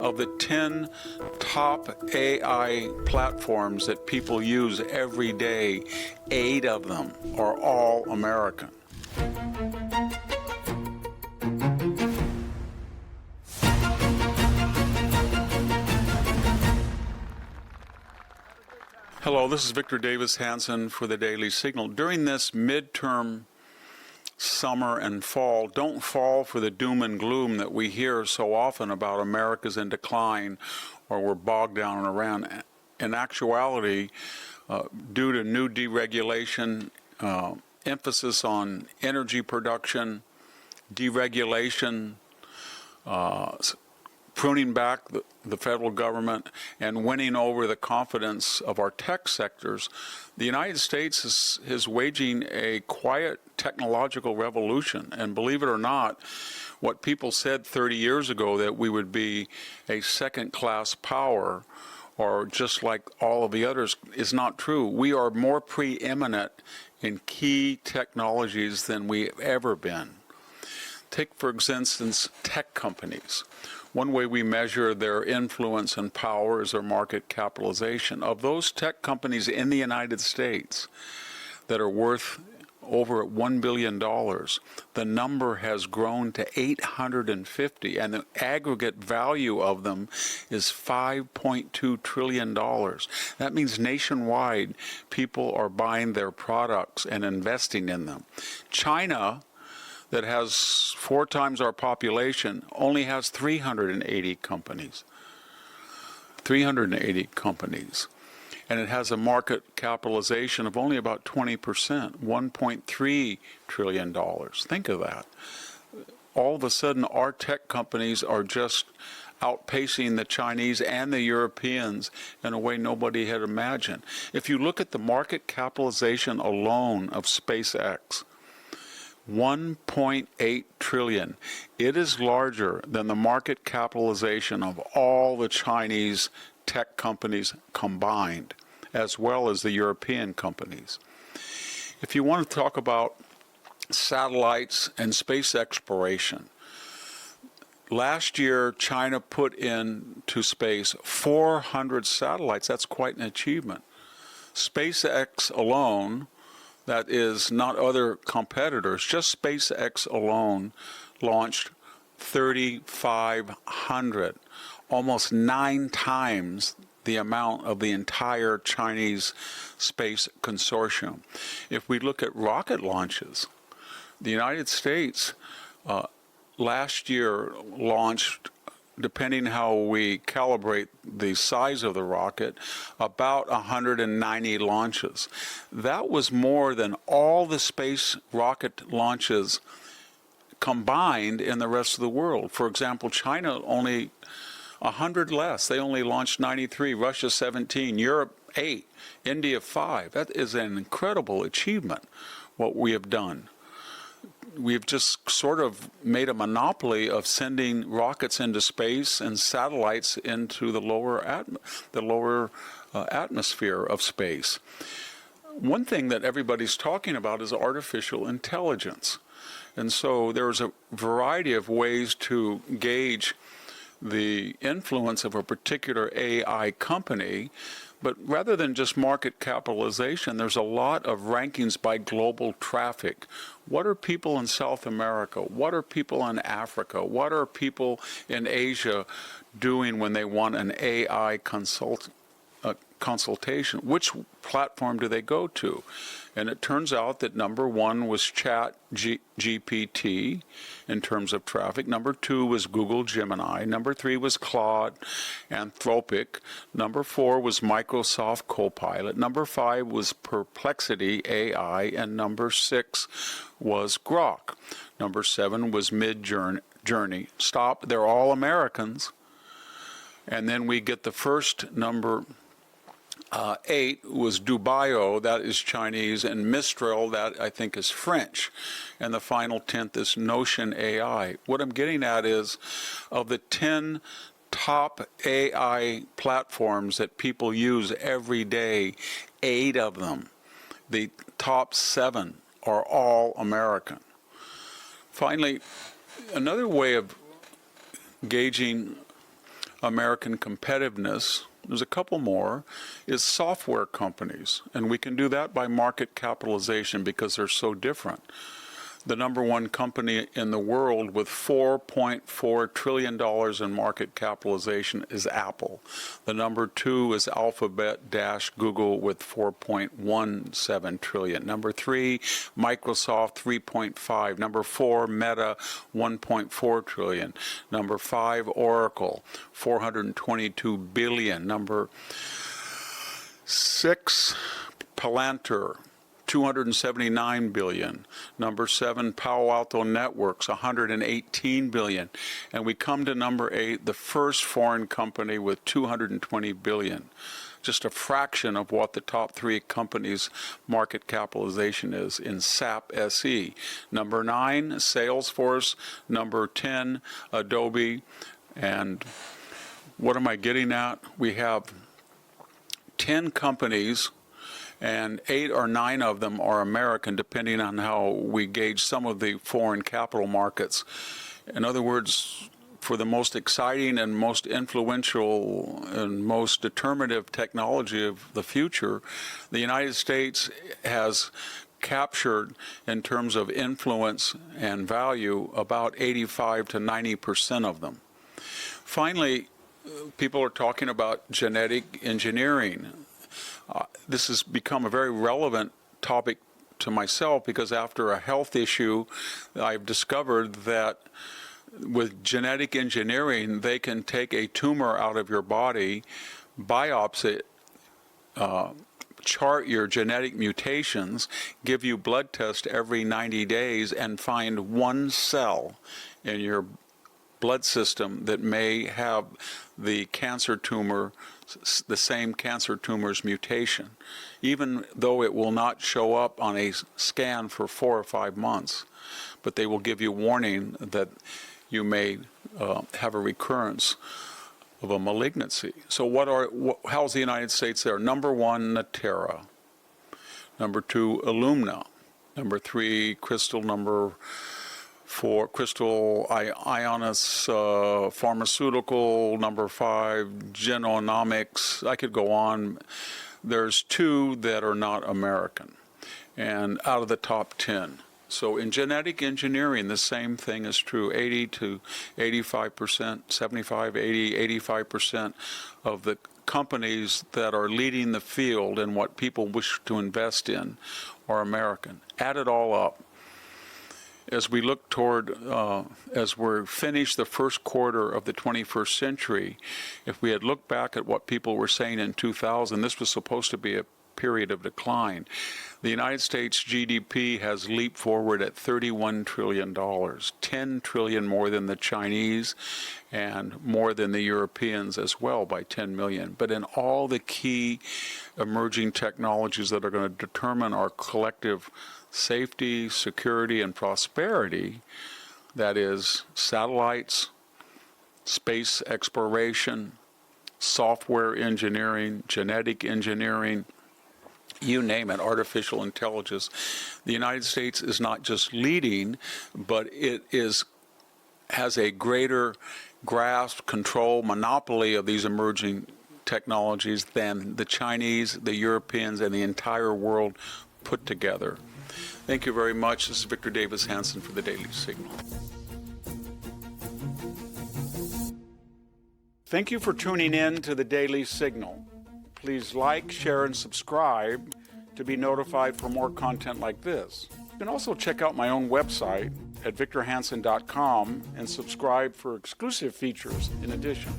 Of the 10 top AI platforms that people use every day, 8 of them are all American. Hello, this is Victor Davis Hanson for the Daily Signal. During this midterm summer and fall, don't fall for the doom and gloom that we hear so often about America's in decline or we're bogged down in Iran. In actuality, due to new deregulation, emphasis on energy production, deregulation, pruning back the federal government, and winning over the confidence of our tech sectors, the United States is waging a quiet technological revolution. And believe it or not, what people said 30 years ago, that we would be a second-class power or just like all of the others, is not true. We are more preeminent in key technologies than we've ever been. Take, for instance, tech companies. One way we measure their influence and power is their market capitalization. Of those tech companies in the United States that are worth over $1 billion, the number has grown to 850, and the aggregate value of them is $5.2 trillion. That means nationwide, people are buying their products and investing in them. China, that has 4 times our population, only has 380 companies. 380 companies. And it has a market capitalization of only about 20%, $1.3 trillion. Think of that. All of a sudden, our tech companies are just outpacing the Chinese and the Europeans in a way nobody had imagined. If you look at the market capitalization alone of SpaceX, 1.8 trillion. It is larger than the market capitalization of all the Chinese tech companies combined, as well as the European companies. If you want to talk about satellites and space exploration, last year China put into space 400 satellites. That's quite an achievement. SpaceX alone, that is not other competitors, just SpaceX alone launched 3,500, almost 9 times the amount of the entire Chinese space consortium. If we look at rocket launches, the United States last year launched, depending how we calibrate the size of the rocket, about 190 launches. That was more than all the space rocket launches combined in the rest of the world. For example, China only 100 less. They only launched 93, Russia 17, Europe 8, India 5. That is an incredible achievement, what we have done. We've just sort of made a monopoly of sending rockets into space and satellites into the lower atmosphere of space. One thing that everybody's talking about is artificial intelligence. And so there's a variety of ways to gauge the influence of a particular AI company. But rather than just market capitalization, there's a lot of rankings by global traffic. What are people in South America? What are people in Africa? What are people in Asia doing when they want an AI consultation? Which platform do they go to? And it turns out that number 1 was GPT in terms of traffic. Number 2 was Google Gemini. Number 3 was Claude, Anthropic. Number 4 was Microsoft Copilot. Number 5 was Perplexity AI. And number 6 was Grok. Number 7 was Midjourney. Stop. They're all Americans. And then we get the first number 8 was Dubaio, that is Chinese, and Mistral, that I think is French. And the final 10th is Notion AI. What I'm getting at is, of the 10 top AI platforms that people use every day, 8 of them, the top 7, are all American. Finally, another way of gauging American competitiveness, there's a couple more, is software companies. And we can do that by market capitalization because they're so different. The number one company in the world with $4.4 trillion in market capitalization is Apple. The number two is Alphabet-Google with $4.17 trillion. Number three, Microsoft, $3.5. Number four, Meta, $1.4 trillion. Number five, Oracle, $422 billion. Number six, Palantir, $279 billion. Number seven, Palo Alto Networks, $118 billion. And we come to number eight, the first foreign company with $220 billion. Just a fraction of what the top three companies' market capitalization is in SAP SE. Number nine, Salesforce. Number 10, Adobe. And what am I getting at? We have 10 companies, and 8 or 9 of them are American, depending on how we gauge some of the foreign capital markets. In other words, for the most exciting and most influential and most determinative technology of the future, the United States has captured, in terms of influence and value, about 85 to 90% of them. Finally, people are talking about genetic engineering. This has become a very relevant topic to myself because after a health issue, I've discovered that with genetic engineering, they can take a tumor out of your body, biopsy it, chart your genetic mutations, give you blood tests every 90 days, and find one cell in your blood system that may have the cancer tumor, the same cancer tumor's mutation, even though it will not show up on a scan for 4 or 5 months. But they will give you warning that you may have a recurrence of a malignancy. So how's the United States there? Number one, Natera. Number two, Illumina. Number three, Crystal. Number four, Crystal Ionis Pharmaceutical. Number five, Genomics. I could go on. There's 2 that are not American, and out of the top 10. So in genetic engineering, the same thing is true. 80 to 85%, 75, 80, 85% of the companies that are leading the field and what people wish to invest in are American. Add it all up. As we look toward, as we're finished the first quarter of the 21st century, if we had looked back at what people were saying in 2000, this was supposed to be a period of decline. The United States GDP has leaped forward at $31 trillion, 10 trillion more than the Chinese and more than the Europeans as well by 10 million. But in all the key emerging technologies that are going to determine our collective safety, security, and prosperity, that is satellites, space exploration, software engineering, genetic engineering, you name it, artificial intelligence. The United States is not just leading, but it has a greater grasp, control, monopoly of these emerging technologies than the Chinese, the Europeans, and the entire world put together. Thank you very much. This is Victor Davis Hanson for the Daily Signal. Thank you for tuning in to the Daily Signal. Please like, share, and subscribe to be notified for more content like this. You can also check out my own website at victorhanson.com and subscribe for exclusive features in addition.